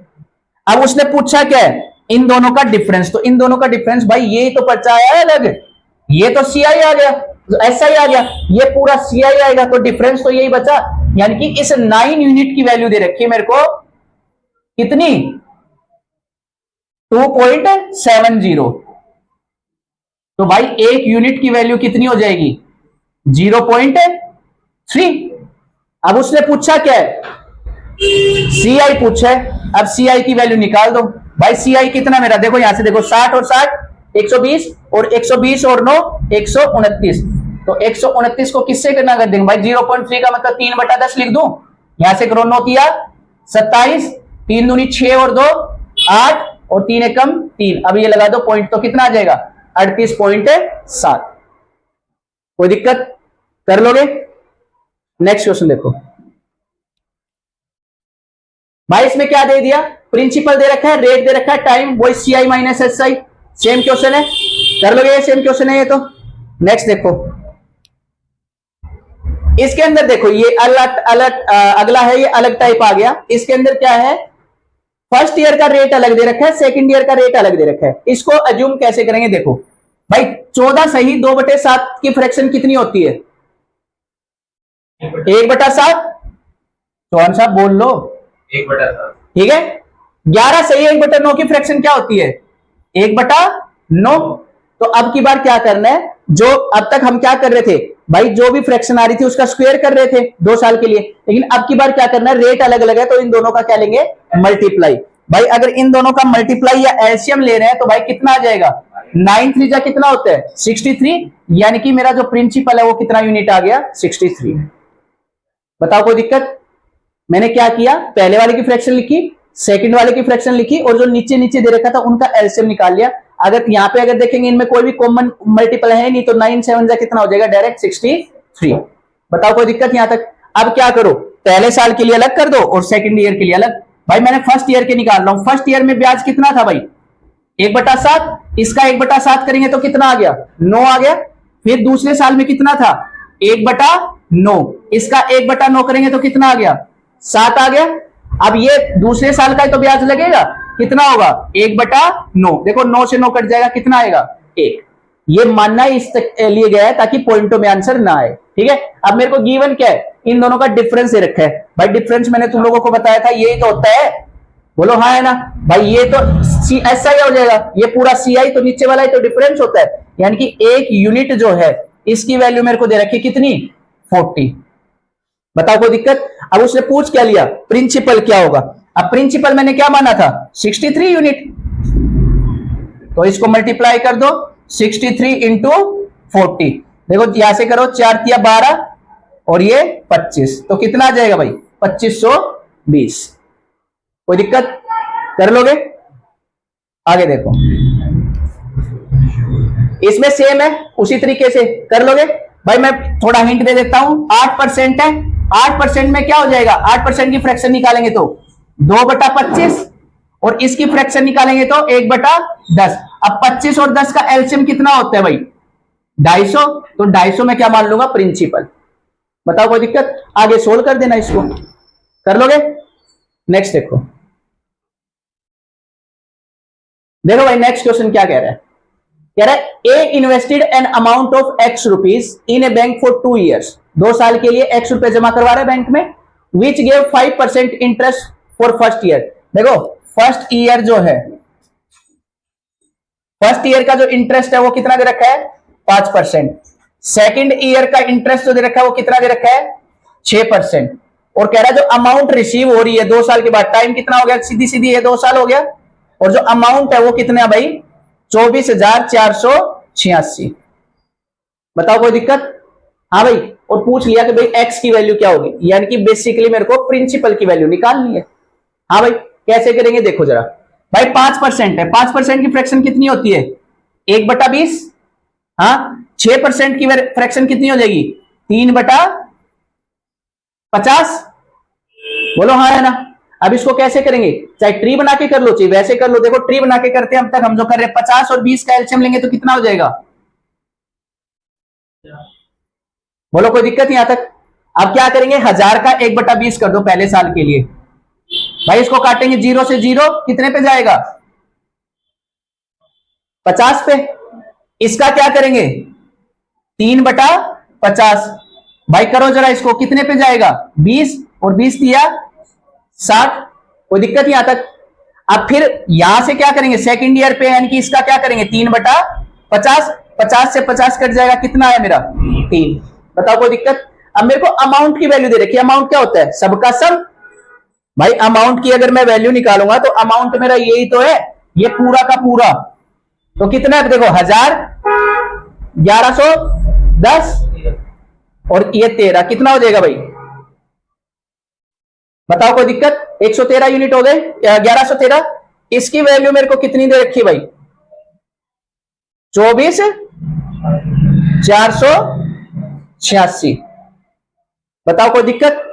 अब उसने पूछा क्या है इन दोनों का डिफरेंस, तो इन दोनों का डिफरेंस भाई ये तो पर्चा आया है अलग, ये तो CI आ गया, SI आ गया, ये पूरा CI आएगा, तो डिफरेंस तो यही बचा। यानी कि इस 9 यूनिट की वैल्यू दे रखी है मेरे को कितनी 2.70। तो भाई 1 यूनिट की वैल्यू कितनी हो जाएगी 0.3। अब उसने पूछा क्या है CI पूछा है। अब CI की वैल्यू निकाल दो भाई। CI कितना मेरा, देखो यहां से देखो 60 और 60 120, और 120 और 9 129। तो 129 को किससे करना कर देंगे भाई 0.3 का मतलब 3/10 लिख दूं। यहां से करो 9 तिया 27, 3 दूनी 6 और 2 8, और 3 एकम 3। अब ये लगा दो पॉइंट तो कितना आ जाएगा 38.7। कोई दिक्कत, कर लोगे। नेक्स्ट क्वेश्चन देखो भाई, इसमें क्या दे दिया प्रिंसिपल दे रखा है, रेट दे रखा है, टाइम वही CI minus SI। Same question है, कर लोगे, सेम क्वेश्चन है ये तो। नेक्स्ट देखो इसके अंदर देखो ये अगला है, ये अलग टाइप आ गया। इसके अंदर क्या है फर्स्ट ईयर का रेट अलग दे रखा है, सेकंड ईयर का रेट अलग दे रखा है। इसको अज्यूम कैसे करेंगे देखो भाई 14 सही 2/7 की फ्रैक्शन कितनी होती है 1/7। चौहान साहब बोल लो 1/7। ठीक है। 11 सही 1/9 की फ्रैक्शन क्या होती है 1/9। तो अब की बार क्या करना है, जो अब तक हम क्या कर रहे थे भाई जो भी फ्रैक्शन आ रही थी उसका स्क्वायर कर रहे थे 2 साल के लिए, लेकिन अब की बार क्या करना है रेट अलग अलग है तो इन दोनों का क्या लेंगे मल्टीप्लाई। भाई अगर इन दोनों का मल्टीप्लाई या एलसीएम ले रहे हैं तो भाई कितना आ जाएगा 9 3 जा कितना होता है 63, यानी कि मेरा जो प्रिंसिपल है वो कितना यूनिट आ गया 63। बताओ कोई दिक्कत। मैंने क्या किया पहले वाले की फ्रैक्शन लिखी, सेकंड वाले की फ्रैक्शन लिखी, और जो नीचे नीचे दे रखा था उनका एलसीएम निकाल लिया। अगर यहां पे अगर देखेंगे इनमें कोई भी कॉमन मल्टीपल है नहीं, तो 9 7 जा कितना हो जाएगा डायरेक्ट 63। बताओ कोई दिक्कत यहां तक। अब क्या करो पहले साल के लिए अलग कर दो और सेकंड ईयर के लिए अलग। भाई मैंने फर्स्ट ईयर के निकाल रहा हूं, फर्स्ट ईयर में ब्याज कितना था भाई 1/7, इसका 1/7 करेंगे तो कितना आ गया 9 आ गया। फिर दूसरे साल में कितना था 1/9, इसका 1/9 करेंगे तो कितना आ गया 7 आ गया। अब ये दूसरे साल का तो ब्याज लगेगा कितना होगा 1/9, देखो 9 से 9 कट जाएगा कितना आएगा 1। ये मानना इस लिए गया है ताकि पॉइंटों में आंसर ना आए। ठीक है, अब मेरे को गिवन क्या है, इन दोनों का डिफरेंस दे रखा है भाई। डिफरेंस मैंने तुम लोगों को बताया था यही तो होता है, बोलो हाँ है ना भाई। ये तो ऐसा ही हो जाएगा, ये पूरा सी आई तो नीचे वाला ही तो डिफरेंस होता है, यानी कि एक यूनिट जो है इसकी वैल्यू मेरे को दे रखी कितनी 40। बताओ कोई दिक्कत। अब उसने पूछ क्या लिया, प्रिंसिपल क्या होगा। अब प्रिंसिपल मैंने क्या माना था 63 यूनिट, तो इसको मल्टीप्लाई कर दो 63 इंटू 40। देखो यहां से करो 4 तिया 12 और ये 25, तो कितना आ जाएगा भाई 2520। कोई दिक्कत, कर लोगे। आगे देखो, इसमें सेम है, उसी तरीके से कर लोगे भाई। मैं थोड़ा हिंट दे देता हूं, 8% है, 8% में क्या हो जाएगा, 8% की फ्रैक्शन निकालेंगे तो 2/25 और इसकी फ्रैक्शन निकालेंगे तो 1/10। अब 25 और 10 का एलसीएम कितना होता है भाई 250, तो 250 में क्या मान लूंगा प्रिंसिपल। बताओ कोई दिक्कत, आगे सोल्व कर देना इसको, कर लोगे। नेक्स्ट देखो, देखो भाई नेक्स्ट क्वेश्चन क्या कह रहा है, कह रहा है A invested an amount of X rupees in a bank for 2 years, 2 साल के लिए एक्स रुपए जमा करवा रहा है बैंक में, which gave 5% interest for first year. देखो फर्स्ट ईयर जो है, फर्स्ट ईयर का जो इंटरेस्ट है वो कितना दे रखा है 5%, सेकेंड ईयर का इंटरेस्ट जो दे रखा है वो कितना दे रखा है 6%, और कह रहा है जो अमाउंट रिसीव हो रही है 2 साल के बाद, टाइम कितना हो गया, सीधी सीधी है 2 साल हो गया, और जो अमाउंट है वो कितना है भाई 24,486। बताओ कोई दिक्कत। हाँ भाई, और पूछ लिया कि भाई एक्स की वैल्यू क्या होगी, यानी कि बेसिकली मेरे को प्रिंसिपल की वैल्यू निकालनी है। हाँ भाई कैसे करेंगे देखो जरा भाई, 5% है, 5% की फ्रैक्शन कितनी होती है 1/20। हाँ 6% की फ्रैक्शन कितनी हो जाएगी 3/50। बोलो हाँ है ना। अब इसको कैसे करेंगे, चाहे ट्री बना के कर लो चाहे वैसे कर लो। देखो ट्री बना के करते हैं अब तक हम जो कर रहे हैं, 50 और 20 का एलसीएम लेंगे तो कितना हो जाएगा, बोलो कोई दिक्कत यहां तक। अब क्या करेंगे 1000 का 1/20 कर दो पहले साल के लिए भाई, इसको काटेंगे 0 से 0, कितने पे जाएगा 50 पे। इसका क्या करेंगे 3/50 भाई, करो जरा इसको, कितने पे जाएगा 20, और 20 दिया 60। कोई दिक्कत यहां तक। अब फिर यहां से क्या करेंगे सेकंड ईयर पे, यानी कि इसका क्या करेंगे 3/50, 50 से 50 कट जाएगा, कितना आया मेरा 3। बताओ कोई दिक्कत। अब मेरे को अमाउंट की वैल्यू दे रखी है, अमाउंट क्या होता है सबका सब भाई। अमाउंट की अगर मैं वैल्यू निकालूंगा तो अमाउंट मेरा यही तो है, ये पूरा का पूरा, तो कितना है देखो 1000, 1110 और ये 13, कितना हो जाएगा भाई बताओ कोई दिक्कत। 113 यूनिट हो गए, 1113। इसकी वैल्यू मेरे को कितनी दे रखी भाई 24,486। बताओ कोई दिक्कत,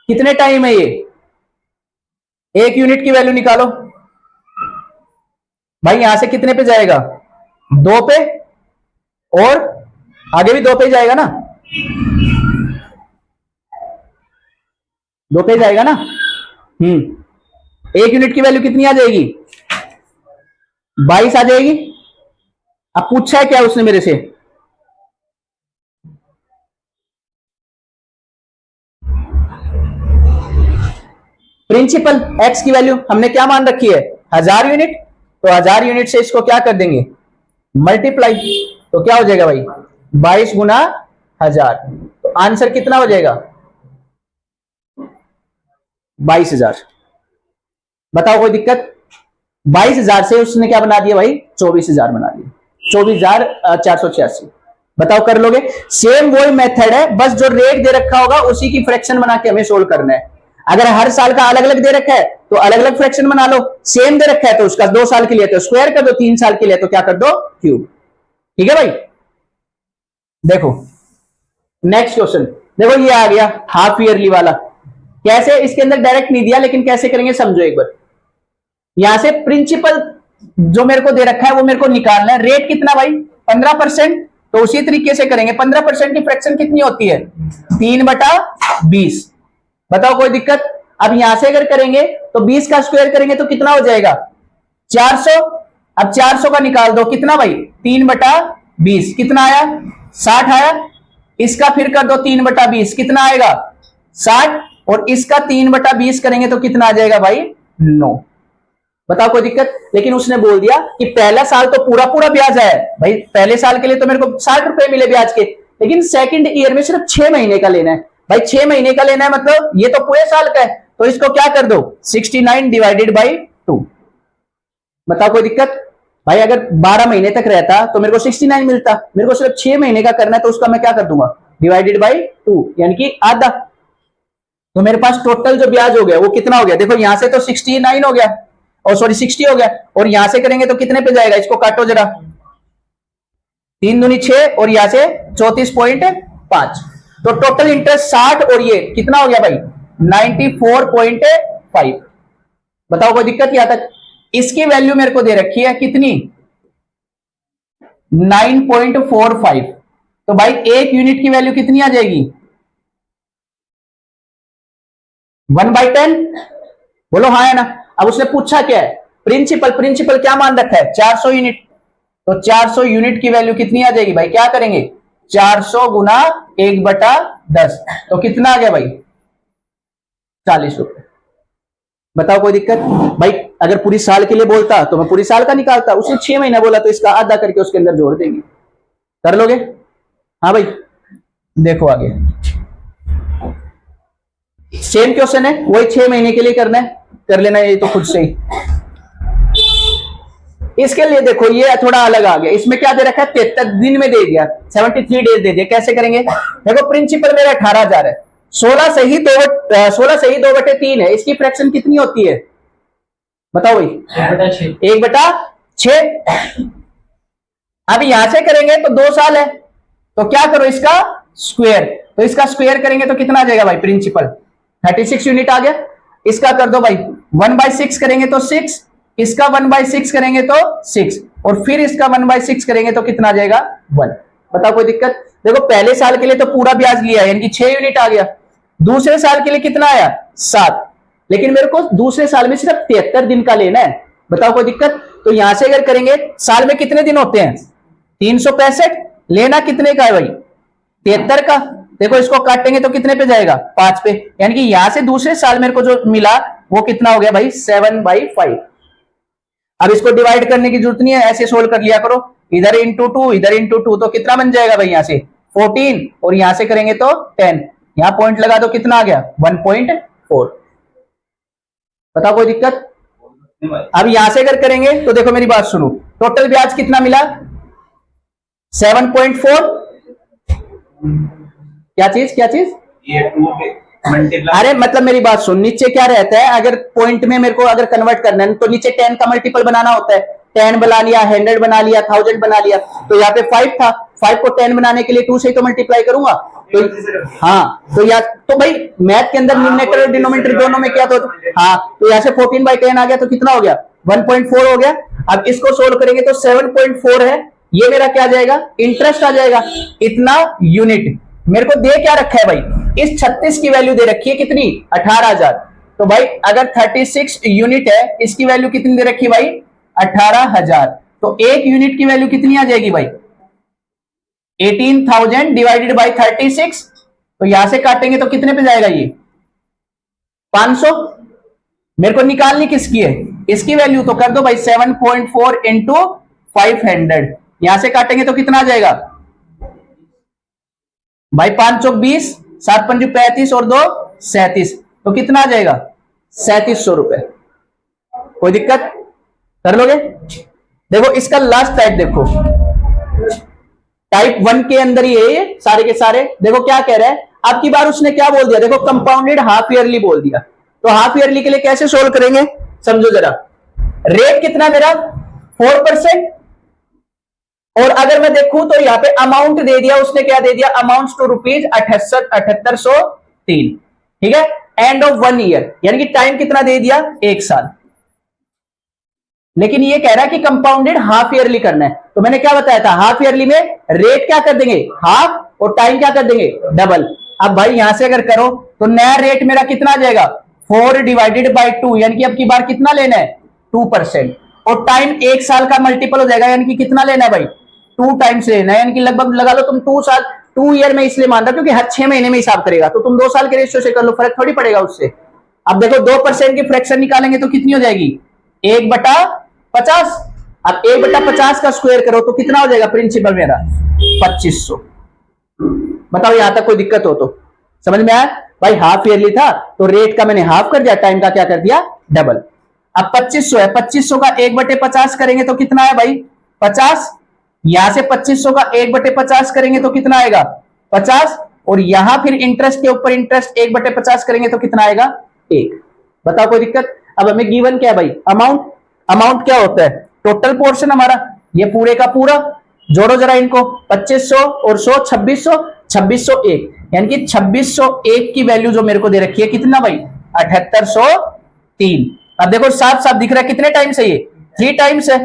कितने टाइम है ये, एक यूनिट की वैल्यू निकालो भाई। यहां से कितने पे जाएगा 2 पे, और आगे भी 2 पे जाएगा ना, 2 पे जाएगा ना। एक यूनिट की वैल्यू कितनी आ जाएगी 22 आ जाएगी। अब पूछा है क्या उसने मेरे से, प्रिंसिपल एक्स की वैल्यू हमने क्या मान रखी है 1000 यूनिट, तो 1000 यूनिट से इसको क्या कर देंगे मल्टीप्लाई, तो क्या हो जाएगा भाई 22 गुना 1000, तो आंसर कितना हो जाएगा 22,000। बताओ कोई दिक्कत। 22,000 से उसने क्या बना दिया भाई 24,000 बना दिया, 24,486। बताओ कर लोगे। सेम वही मेथड है, बस जो रेट दे रखा होगा उसी की फ्रैक्शन बना के हमें सोल्व करना है। अगर हर साल का अलग अलग दे रखा है तो अलग अलग फ्रैक्शन बना लो, सेम दे रखा है तो उसका 2 साल के लिए तो स्क्वायर कर दो, 3 साल के लिए तो क्या कर दो क्यूब। ठीक है भाई। देखो नेक्स्ट क्वेश्चन, देखो ये आ गया हाफ ईयरली वाला। कैसे, इसके अंदर डायरेक्ट नहीं दिया लेकिन कैसे करेंगे समझो एक बार। यहां से प्रिंसिपल जो मेरे को दे रखा है वो मेरे को निकालना है, रेट कितना भाई 15%, तो उसी तरीके से करेंगे। 15% की फ्रैक्शन कितनी होती है 3/20। बताओ कोई दिक्कत। अब यहां से अगर करेंगे तो 20 का स्क्वायर करेंगे तो कितना हो जाएगा 400। अब 400 का निकाल दो कितना भाई 3/20, 20 कितना आया 60 आया। इसका फिर कर दो 3/20 कितना आएगा 60 और इसका 3/20 करेंगे तो कितना आ जाएगा भाई 9। बताओ कोई दिक्कत। लेकिन उसने बोल दिया कि पहला साल तो पूरा पूरा ब्याज है भाई, पहले साल के लिए तो मेरे को 60 रुपए मिले ब्याज के, लेकिन सेकंड ईयर में सिर्फ 6 महीने का लेना है भाई, 6 महीने का लेना है मतलब ये तो पूरे साल का है, तो इसको क्या कर दो 69 डिवाइडेड बाई 2। बताओ कोई दिक्कत भाई। अगर 12 महीने तक रहता तो मेरे को 69 मिलता, मेरे को सिर्फ 6 महीने का करना है तो उसका मैं क्या कर दूंगा डिवाइडेड बाई 2 यानी कि आधा। तो मेरे पास टोटल जो ब्याज हो गया वो कितना हो गया, देखो यहां से तो 69 हो गया और सॉरी 60 हो गया, और यहां से करेंगे तो कितने पे जाएगा, इसको काटो जरा, 3 दूनी 6 और यहां से 34.5, तो टोटल इंटरेस्ट 60 और ये कितना हो गया भाई 94.5। बताओ कोई दिक्कत यहां तक। इसकी वैल्यू मेरे को दे रखी है कितनी 9.45, तो भाई एक यूनिट की वैल्यू कितनी आ जाएगी 1/10। बोलो हाँ है ना। अब उसने पूछा क्या है प्रिंसिपल, प्रिंसिपल क्या मान रखा है 400 यूनिट, तो 400 यूनिट की वैल्यू कितनी आ जाएगी भाई, क्या करेंगे 400 गुना 1/10, तो कितना आ गया भाई 40 रुपए। बताओ कोई दिक्कत भाई। अगर पूरी साल के लिए बोलता तो मैं पूरी साल का निकालता, उसने 6 महीना बोला तो इसका आधा करके उसके अंदर जोड़ देंगे। कर लोगे हाँ भाई। देखो आगे सेम क्वेश्चन है, वही 6 महीने के लिए करना है, कर लेना ये तो खुद से ही। इसके लिए देखो ये थोड़ा अलग आ गया, इसमें क्या दे रखा है 73 दिन में दे दिया, 73 डेज दे दिया। कैसे करेंगे, देखो प्रिंसिपल मेरा 18,000 है, 16 से ही 2/3 है, इसकी फ्रैक्शन कितनी होती है बताओ भाई 1/6। अब यहां से करेंगे तो 2 साल है, तो क्या करो इसका स्क्वायर, तो इसका स्क्वायर करेंगे तो कितना आ जाएगा भाई प्रिंसिपल 36 यूनिट आ गया। इसका कर दो भाई 1/6 करेंगे तो 6, इसका 1/6 करेंगे तो 6 और फिर इसका 1/6 करेंगे तो कितना आ जाएगा 1। बताओ कोई दिक्कत। देखो पहले साल के लिए तो पूरा ब्याज लिया यानी कि 6 यूनिट आ गया, दूसरे साल के लिए कितना आया 7, लेकिन मेरे को दूसरे साल में सिर्फ 73 दिन का लेना है। बताओ कोई दिक्कत। तो यहां से अगर करेंगे साल में कितने दिन होते हैं 365, लेना कितने का है भाई 73 का। देखो इसको काटेंगे तो कितने पे जाएगा 5 पे, यानी कि यहां से दूसरे साल मेरे को जो मिला वो कितना हो गया भाई 7/5। अब इसको डिवाइड करने की जरूरत नहीं है, ऐसे सोल्व कर लिया करो, इधर इंटू 2 इधर इंटू 2, तो कितना बन जाएगा भाई यहां से 14 और यहां से करेंगे तो 10, यहां पॉइंट लगा दो कितना आ गया 1.4। बताओ कोई दिक्कत। अब यहां से अगर करेंगे तो देखो मेरी बात सुनो, टोटल ब्याज कितना मिला 7.4। क्या चीज ये 2 अरे मतलब मेरी बात सुन, नीचे क्या रहता है अगर पॉइंट में मेरे को अगर कन्वर्ट करना है तो नीचे 10 का मल्टीपल बनाना होता है, 10 बना लिया 100 बना लिया 1000 बना लिया, तो यहाँ पे 5 था, 5 को 10 बनाने के लिए 2 से तो मल्टीप्लाई करूंगा, तो हाँ तो या तो भाई मैथ के अंदर न्यूमरेटर और डिनोमिनेटर दोनों में क्या, तो हाँ तो यहाँ से 14/10 आ गया तो कितना हो गया 1.4 हो गया। अब इसको सोल्व करेंगे तो 7.4 है, ये मेरा क्या आ जाएगा इंटरेस्ट आ जाएगा इतना यूनिट। मेरे को दे क्या रखा है भाई, इस 36 की वैल्यू दे रखी है कितनी 18,000, तो भाई अगर 36 यूनिट है इसकी वैल्यू कितनी दे रखी है भाई 18,000, तो एक यूनिट की वैल्यू कितनी आ जाएगी भाई 18,000 डिवाइडेड बाई 36, तो यहां से काटेंगे तो कितने पे जाएगा ये 500। मेरे को निकालनी किसकी है इसकी वैल्यू, तो कर दो भाई 7.4 इंटू 500, यहां से काटेंगे तो कितना आ जाएगा भाई 5 चौक 20, 7 पंजे 35 और 2 37, तो कितना आ जाएगा 3700 रुपए। कोई दिक्कत कर लोगे। देखो इसका लास्ट टाइप देखो, टाइप 1 के अंदर ही है ये सारे के सारे। देखो क्या कह रहा है, अब की बार उसने क्या बोल दिया, देखो कंपाउंडेड हाफ ईयरली बोल दिया, तो हाफ ईयरली के लिए कैसे सोल्व करेंगे समझो जरा। रेट कितना मेरा 4%, और अगर मैं देखूं तो यहां पे अमाउंट दे दिया उसने, क्या दे दिया अमाउंट टू रुपीज 78,303, ठीक है, एंड ऑफ 1 ईयर, यानी कि टाइम कितना दे दिया 1 साल। लेकिन ये कह रहा है कि कंपाउंडेड हाफ ईयरली करना है, तो मैंने क्या बताया था हाफ ईयरली में रेट क्या कर देंगे हाफ और टाइम क्या कर देंगे डबल। अब भाई यहां से अगर करो तो नया रेट मेरा कितना आ जाएगा 4 डिवाइडेड बाई 2, यानी कि अब की बार कितना लेना है 2%, और टाइम 1 साल का मल्टीपल हो जाएगा यानी कि कितना लेना है भाई 2 टाइम्स लेना है, यानी कि लगभग लगा लो तुम 2 ईयर में इसलिए मान रहा क्योंकि हर 6 महीने में हिसाब करेगा, तो तुम 2 साल के रेशियो से कर लो, फर्क थोड़ी पड़ेगा उससे। अब देखो 2% की फ्रैक्शन निकालेंगे तो कितनी हो जाएगी 1/50। अब 1/50 का स्क्वायर करो तो कितना हो जाएगा प्रिंसिपल मेरा 2500। बताओ यहां तक कोई दिक्कत हो तो समझ में आया भाई। हाफ ईयरली था तो रेट का मैंने हाफ कर दिया, टाइम का क्या कर दिया डबल। अब 2500 है, 2500 का 1/50 करेंगे तो कितना है भाई 50। यहां से 2500 का 1/50 करेंगे तो कितना आएगा 50, और यहां फिर इंटरेस्ट के ऊपर इंटरेस्ट 1/50 करेंगे तो कितना आएगा 1। बताओ कोई दिक्कत। अब हमें गिवन क्या है भाई अमाउंट क्या होता है टोटल पोर्शन हमारा, ये पूरे का पूरा जोड़ो जरा इनको 2500 और 100 2600 2601, यानी कि 2601 की वैल्यू जो मेरे को दे रखी है कितना भाई 7803। अब देखो साफ साफ दिख रहा है कितने टाइम्स है ये 3 टाइम्स है,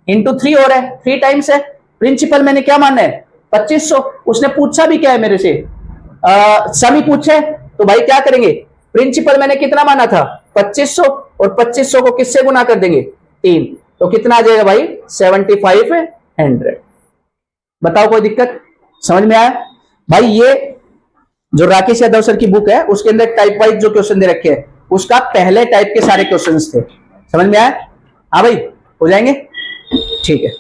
इंटू 3 हो रहा है 3 टाइम्स है। प्रिंसिपल मैंने क्या माना है 2500, उसने पूछा भी क्या है मेरे से समी पूछे, तो भाई क्या करेंगे प्रिंसिपल मैंने कितना माना था 2500 और 2500 को किससे गुना कर देंगे 3, तो कितना आ जाएगा भाई 7500। बताओ कोई दिक्कत समझ में आया भाई। ये जो राकेश यादव सर की बुक है उसके अंदर टाइप वाइज जो क्वेश्चन दे रखे हैं उसका पहले टाइप के सारे क्वेश्चंस थे, समझ में आया। हाँ भाई हो जाएंगे ठीक है।